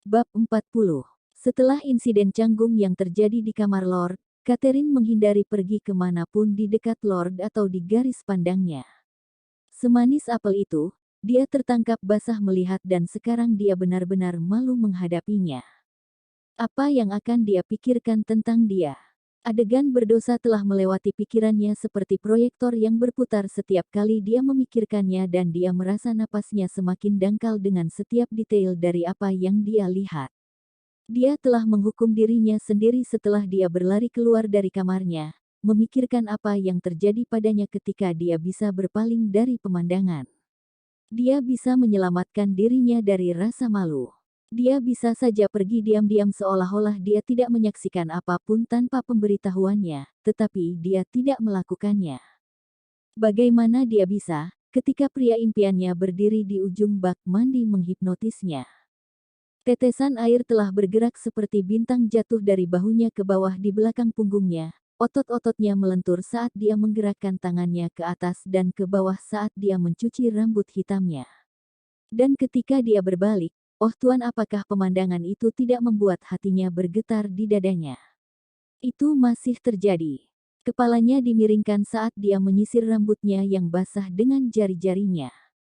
Bab 40. Setelah insiden canggung yang terjadi di kamar Lord, Catherine menghindari pergi kemanapun di dekat Lord atau di garis pandangnya. Semanis apel itu, dia tertangkap basah melihat dan sekarang dia benar-benar malu menghadapinya. Apa yang akan dia pikirkan tentang dia? Adegan berdosa telah melewati pikirannya seperti proyektor yang berputar setiap kali dia memikirkannya dan dia merasa napasnya semakin dangkal dengan setiap detail dari apa yang dia lihat. Dia telah menghukum dirinya sendiri setelah dia berlari keluar dari kamarnya, memikirkan apa yang terjadi padanya ketika dia bisa berpaling dari pemandangan. Dia bisa menyelamatkan dirinya dari rasa malu. Dia bisa saja pergi diam-diam seolah-olah dia tidak menyaksikan apapun tanpa pemberitahuannya, tetapi dia tidak melakukannya. Bagaimana dia bisa, ketika pria impiannya berdiri di ujung bak mandi menghipnotisnya? Tetesan air telah bergerak seperti bintang jatuh dari bahunya ke bawah di belakang punggungnya. Otot-ototnya melentur saat dia menggerakkan tangannya ke atas dan ke bawah saat dia mencuci rambut hitamnya. Dan ketika dia berbalik, oh Tuhan, apakah pemandangan itu tidak membuat hatinya bergetar di dadanya? Itu masih terjadi. Kepalanya dimiringkan saat dia menyisir rambutnya yang basah dengan jari-jarinya.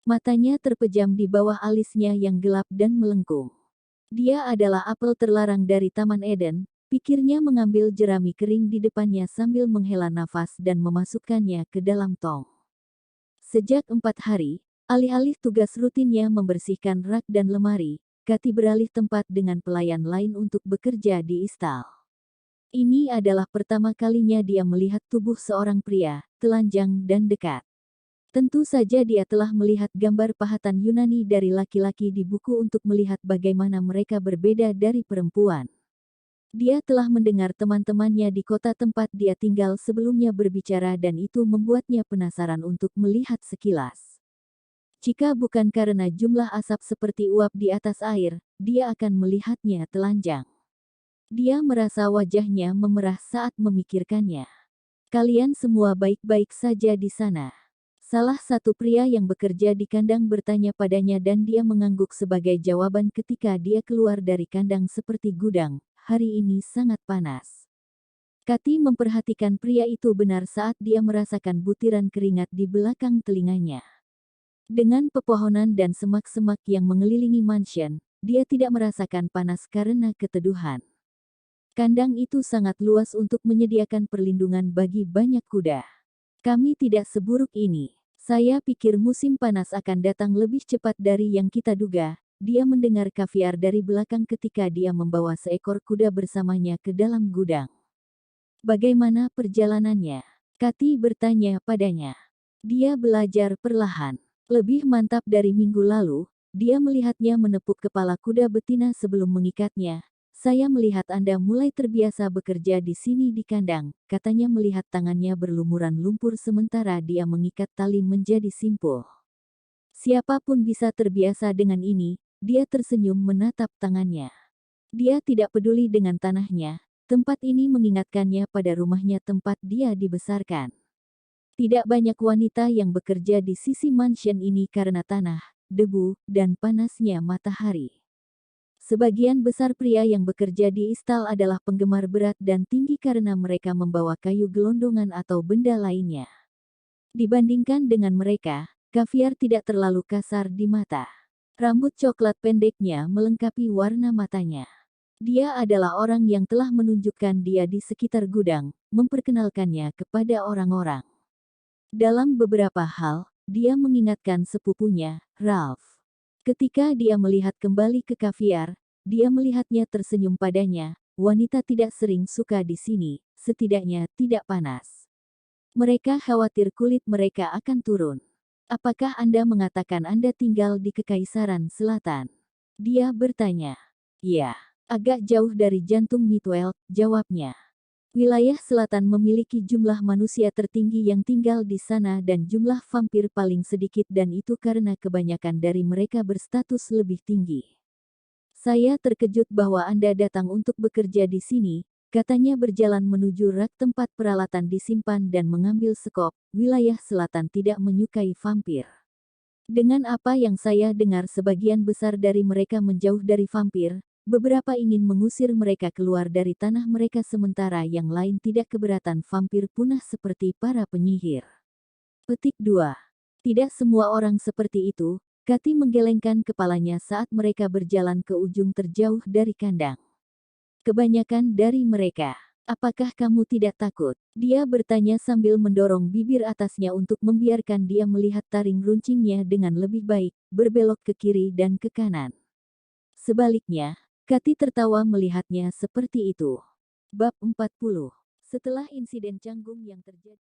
Matanya terpejam di bawah alisnya yang gelap dan melengkung. Dia adalah apel terlarang dari Taman Eden, pikirnya mengambil jerami kering di depannya sambil menghela nafas dan memasukkannya ke dalam tong. Sejak 4 hari, alih-alih tugas rutinnya membersihkan rak dan lemari, Kathy beralih tempat dengan pelayan lain untuk bekerja di istal. Ini adalah pertama kalinya dia melihat tubuh seorang pria, telanjang dan dekat. Tentu saja dia telah melihat gambar pahatan Yunani dari laki-laki di buku untuk melihat bagaimana mereka berbeda dari perempuan. Dia telah mendengar teman-temannya di kota tempat dia tinggal sebelumnya berbicara dan itu membuatnya penasaran untuk melihat sekilas. Jika bukan karena jumlah asap seperti uap di atas air, dia akan melihatnya telanjang. Dia merasa wajahnya memerah saat memikirkannya. Kalian semua baik-baik saja di sana? Salah satu pria yang bekerja di kandang bertanya padanya dan dia mengangguk sebagai jawaban ketika dia keluar dari kandang seperti gudang. Hari ini sangat panas. Kathy memperhatikan pria itu benar saat dia merasakan butiran keringat di belakang telinganya. Dengan pepohonan dan semak-semak yang mengelilingi mansion, dia tidak merasakan panas karena keteduhan. Kandang itu sangat luas untuk menyediakan perlindungan bagi banyak kuda. Kami tidak seburuk ini. Saya pikir musim panas akan datang lebih cepat dari yang kita duga. Dia mendengar kaviar dari belakang ketika dia membawa seekor kuda bersamanya ke dalam gudang. Bagaimana perjalanannya? Kathy bertanya padanya. Dia belajar perlahan. Lebih mantap dari minggu lalu, dia melihatnya menepuk kepala kuda betina sebelum mengikatnya. Saya melihat Anda mulai terbiasa bekerja di sini di kandang, katanya melihat tangannya berlumuran lumpur sementara dia mengikat tali menjadi simpul. Siapapun bisa terbiasa dengan ini, dia tersenyum menatap tangannya. Dia tidak peduli dengan tanahnya, tempat ini mengingatkannya pada rumahnya tempat dia dibesarkan. Tidak banyak wanita yang bekerja di sisi mansion ini karena tanah, debu, dan panasnya matahari. Sebagian besar pria yang bekerja di istal adalah penggemar berat dan tinggi karena mereka membawa kayu gelondongan atau benda lainnya. Dibandingkan dengan mereka, kaviar tidak terlalu kasar di mata. Rambut coklat pendeknya melengkapi warna matanya. Dia adalah orang yang telah menunjukkan dia di sekitar gudang, memperkenalkannya kepada orang-orang. Dalam beberapa hal, dia mengingatkan sepupunya, Ralph. Ketika dia melihat kembali ke kaviar, dia melihatnya tersenyum padanya. Wanita tidak sering suka di sini, setidaknya tidak panas. Mereka khawatir kulit mereka akan turun. Apakah Anda mengatakan Anda tinggal di Kekaisaran Selatan? Dia bertanya. Ya, agak jauh dari jantung Midwell, jawabnya. Wilayah selatan memiliki jumlah manusia tertinggi yang tinggal di sana dan jumlah vampir paling sedikit dan itu karena kebanyakan dari mereka berstatus lebih tinggi. Saya terkejut bahwa Anda datang untuk bekerja di sini, katanya berjalan menuju rak tempat peralatan disimpan dan mengambil sekop. Wilayah selatan tidak menyukai vampir. Dengan apa yang saya dengar sebagian besar dari mereka menjauh dari vampir, Beberapa ingin mengusir mereka keluar dari tanah mereka sementara yang lain tidak keberatan vampir punah seperti para penyihir. Petik 2. Tidak semua orang seperti itu, Kati menggelengkan kepalanya saat mereka berjalan ke ujung terjauh dari kandang. Kebanyakan dari mereka. Apakah kamu tidak takut? Dia bertanya sambil mendorong bibir atasnya untuk membiarkan dia melihat taring runcingnya dengan lebih baik, berbelok ke kiri dan ke kanan. Sebaliknya, Kati tertawa melihatnya seperti itu. Bab 40. Setelah insiden canggung yang terjadi